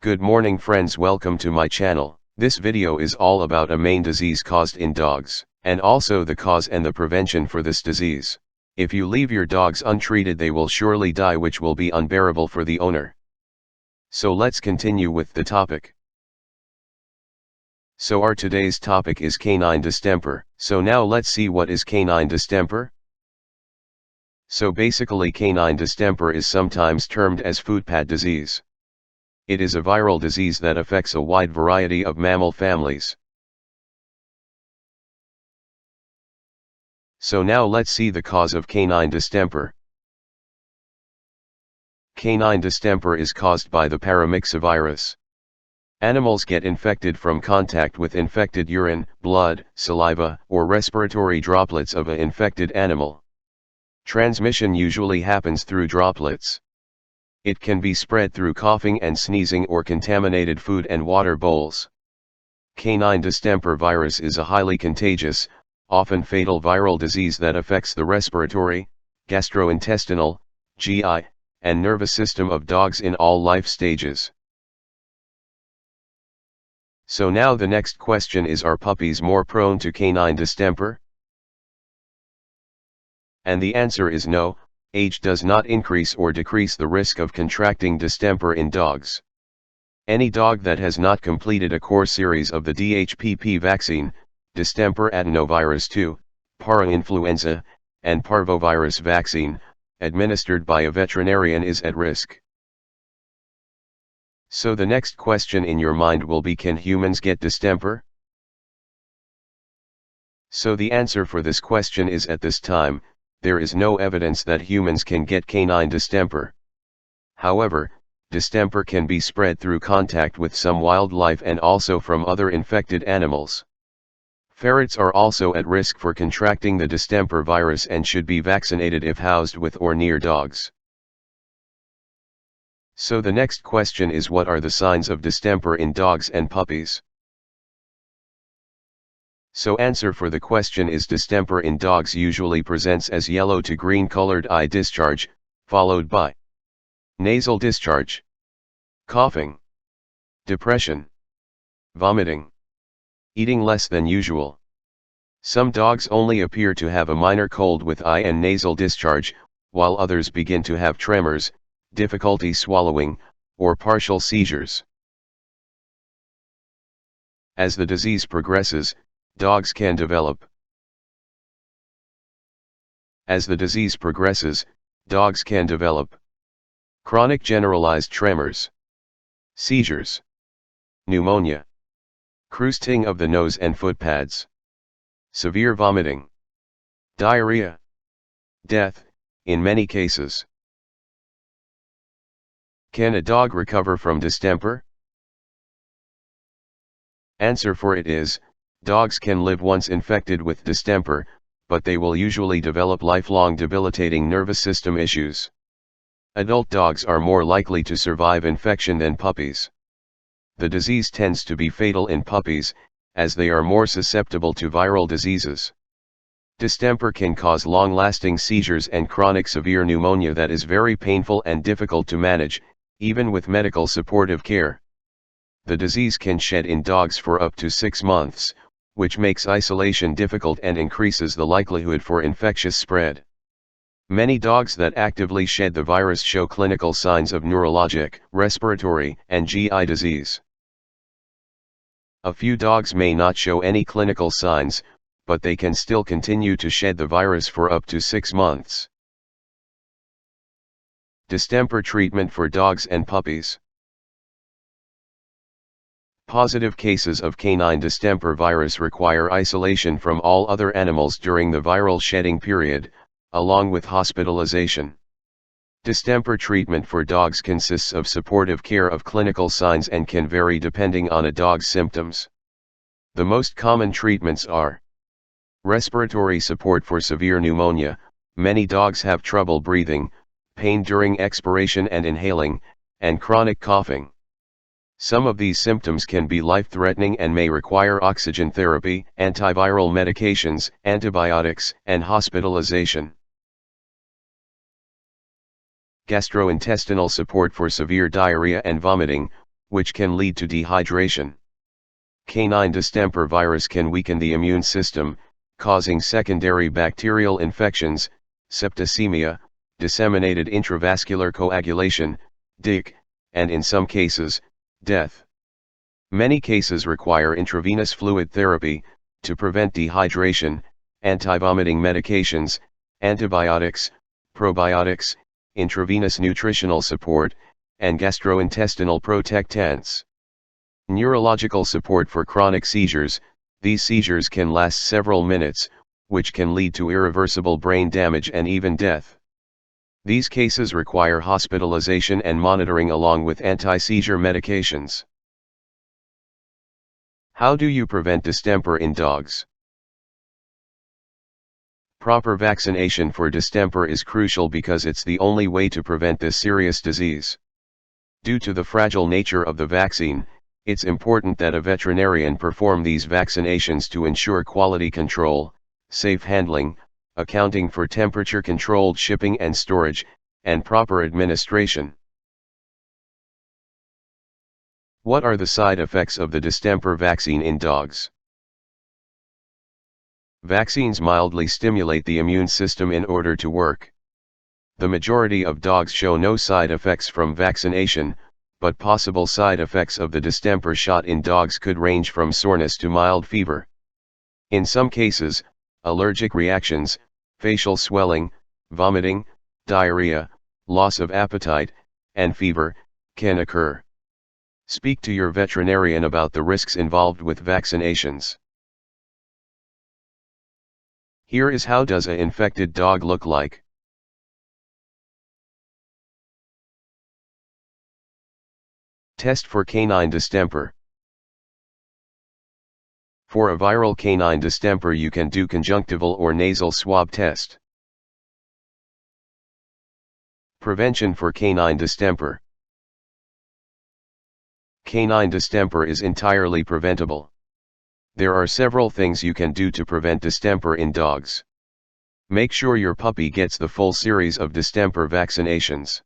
Good morning friends, welcome to my channel. This video is all about a main disease caused in dogs, and also the cause and the prevention for this disease. If you leave your dogs untreated, they will surely die, which will be unbearable for the owner. So let's continue with the topic. So our today's topic is canine distemper. So now let's see what is canine distemper. So basically canine distemper is sometimes termed as footpad disease. It is a viral disease that affects a wide variety of mammal families. So now let's see the cause of canine distemper. Canine distemper is caused by the paramyxovirus. Animals get infected from contact with infected urine, blood, saliva, or respiratory droplets of an infected animal. Transmission usually happens through droplets. It can be spread through coughing and sneezing or contaminated food and water bowls. Canine distemper virus is a highly contagious, often fatal viral disease that affects the respiratory, gastrointestinal, GI, and nervous system of dogs in all life stages. So now the next question is, are puppies more prone to canine distemper? And the answer is no. Age does not increase or decrease the risk of contracting distemper in dogs. Any dog that has not completed a core series of the DHPP vaccine, distemper adenovirus 2, parainfluenza, and parvovirus vaccine, administered by a veterinarian is at risk. So the next question in your mind will be, can humans get distemper? So the answer for this question is, at this time, there is no evidence that humans can get canine distemper. However, distemper can be spread through contact with some wildlife and also from other infected animals. Ferrets are also at risk for contracting the distemper virus and should be vaccinated if housed with or near dogs. So the next question is, what are the signs of distemper in dogs and puppies? So answer for the question is, distemper in dogs usually presents as yellow to green colored eye discharge, followed by nasal discharge, coughing, depression, vomiting, eating less than usual. Some dogs only appear to have a minor cold with eye and nasal discharge, while others begin to have tremors, difficulty swallowing, or partial seizures. As the disease progresses, dogs can develop. As the disease progresses, dogs can develop chronic generalized tremors, seizures, pneumonia, crusting of the nose and footpads, severe vomiting, diarrhea, death, in many cases. Can a dog recover from distemper? Answer for it is, dogs can live once infected with distemper, but they will usually develop lifelong debilitating nervous system issues. Adult dogs are more likely to survive infection than puppies. The disease tends to be fatal in puppies, as they are more susceptible to viral diseases. Distemper can cause long-lasting seizures and chronic severe pneumonia that is very painful and difficult to manage, even with medical supportive care. The disease can shed in dogs for up to 6 months, which makes isolation difficult and increases the likelihood for infectious spread. Many dogs that actively shed the virus show clinical signs of neurologic, respiratory, and GI disease. A few dogs may not show any clinical signs, but they can still continue to shed the virus for up to 6 months. Distemper treatment for dogs and puppies. Positive cases of canine distemper virus require isolation from all other animals during the viral shedding period, along with hospitalization. Distemper treatment for dogs consists of supportive care of clinical signs and can vary depending on a dog's symptoms. The most common treatments are respiratory support for severe pneumonia. Many dogs have trouble breathing, pain during expiration and inhaling, and chronic coughing. Some of these symptoms can be life-threatening and may require oxygen therapy, antiviral medications, antibiotics, and hospitalization. Gastrointestinal support for severe diarrhea and vomiting. which can lead to dehydration. Canine distemper virus can weaken the immune system, causing secondary bacterial infections, septicemia, disseminated intravascular coagulation, DIC, and in some cases, death. Many cases require intravenous fluid therapy to prevent dehydration, anti-vomiting medications, antibiotics, probiotics, intravenous nutritional support, and gastrointestinal protectants. Neurological support for chronic seizures. These seizures can last several minutes, which can lead to irreversible brain damage and even death. These cases require hospitalization and monitoring along with anti-seizure medications. How do you prevent distemper in dogs? Proper vaccination for distemper is crucial because it's the only way to prevent this serious disease. Due to the fragile nature of the vaccine, it's important that a veterinarian perform these vaccinations to ensure quality control, safe handling, accounting for temperature-controlled shipping and storage, and proper administration. What are the side effects of the distemper vaccine in dogs? Vaccines mildly stimulate the immune system in order to work. The majority of dogs show no side effects from vaccination, but possible side effects of the distemper shot in dogs could range from soreness to mild fever. In some cases, allergic reactions, facial swelling, vomiting, diarrhea, loss of appetite, and fever, can occur. Speak to your veterinarian about the risks involved with vaccinations. Here is how does an infected dog look like. Test for canine distemper. For a viral canine distemper you can do conjunctival or nasal swab test. Prevention for canine distemper. Canine distemper is entirely preventable. There are several things you can do to prevent distemper in dogs. Make sure your puppy gets the full series of distemper vaccinations.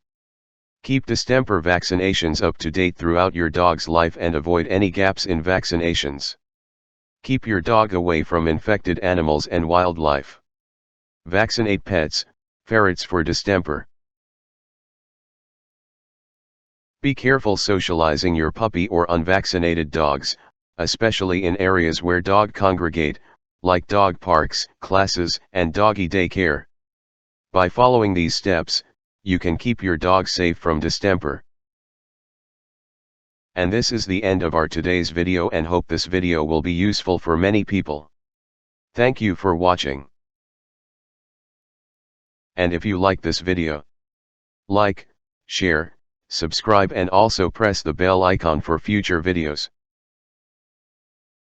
Keep distemper vaccinations up to date throughout your dog's life and avoid any gaps in vaccinations. Keep your dog away from infected animals and wildlife. Vaccinate pets, ferrets for distemper. Be careful socializing your puppy or unvaccinated dogs, especially in areas where dogs congregate, like dog parks, classes, and doggy daycare. By following these steps, you can keep your dog safe from distemper. And this is the end of our today's video and hope this video will be useful for many people. Thank you for watching. And if you like this video, like, share, subscribe and also press the bell icon for future videos.